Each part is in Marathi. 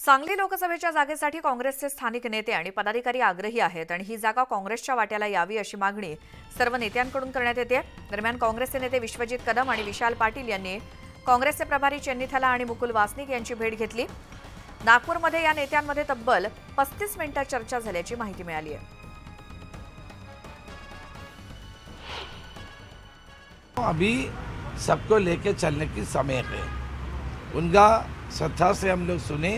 सांगली लोकसभेच्या जागेसाठी काँग्रेसचे स्थानिक नेते आणि पदाधिकारी आग्रही आहेत आणि ही जागा काँग्रेसच्या वाट्याला यावी अशी मागणी सर्व नेत्यांकडून करण्यात येते। दरम्यान काँग्रेसचे नेते विश्वजित कदम आणि विशाल पाटील यांनी काँग्रेसचे प्रभारी चेन्नीथला आणि मुकुल वासनिक यांची भेट घेतली। नागपूरमध्ये या नेत्यांमध्ये तब्बल 35 मिनिटे चर्चा झाल्याची माहिती मिळाली आहे। अभी सबको लेके चलने की समय है। उनका श्रद्धा से हम लोग सुने,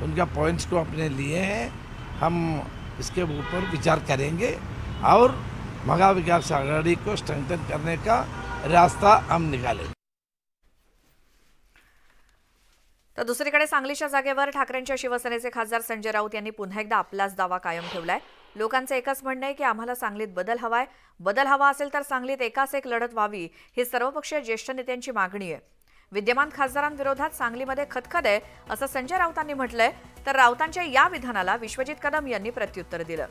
उनका पॉइंट्स को अपने लिए हैं। हम इसके ऊपर विचार करेंगे और महा विकास आघाड़ी को स्ट्रेंथन करने का रास्ता हम निकालेंगे। तर दुसरीकडे सांगलीच्या जागेवर ठाकरेंच्या शिवसेनेचे खासदार संजय राऊत यांनी पुन्हा एकदा आपलाच दावा कायम ठेवलाय। लोकांचं एकच म्हणणं आहे की आम्हाला सांगलीत बदल हवाय। बदल हवा असेल तर सांगलीत एकास एक लढत व्हावी ही सर्वपक्षीय ज्येष्ठ नेत्यांची मागणी आहे। विद्यमान खासदारांविरोधात सांगलीमध्ये खतखत आहे असं संजय राऊतांनी म्हटलंय। तर राऊतांच्या या विधानाला विश्वजित कदम यांनी प्रत्युत्तर दिलं।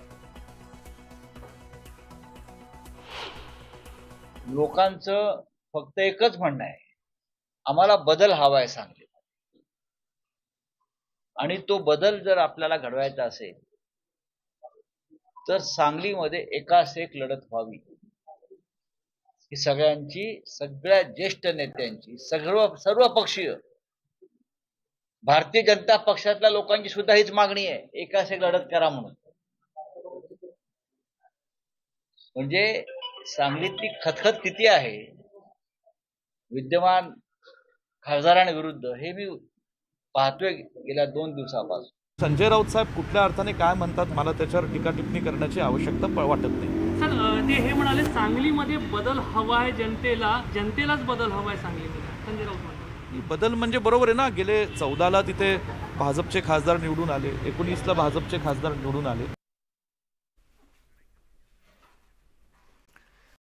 लोकांचं फक्त एकच म्हणणं आहे, आम्हाला बदल हवाय सांगलीत, आणि तो बदल जर आपल्याला घडवायचा असेल तर सांगलीमध्ये एकास एक लढत व्हावी ही सगळ्यांची, सगळ्या ज्येष्ठ नेत्यांची, सर्व पक्षीय भारतीय जनता पक्षातल्या लोकांची सुद्धा हीच मागणी आहे, एकास एक लढत करा म्हणून। म्हणजे सांगलीतली खतखत किती आहे विद्यमान खासदारांविरुद्ध हे मी पाहतोय गेल्या 2 दिवसापासून। संजय राऊत साहेब कुठल्या अर्थाने काय म्हणतात मला त्याच्यावर टीका टिप्पणी करण्याची आवश्यकता वाटत नाही। सर, ते हे म्हणाले सांगलीमध्ये बदल हवा आहे, जनतेलाच बदल हवा आहे सांगलीमध्ये, संजय राऊत म्हणतात। बदल म्हणजे बरोबर आहे ना, गेले 14ला तिथे भाजपचे खासदार निवडून आले, 19ला भाजपचे खासदार निवडून आले।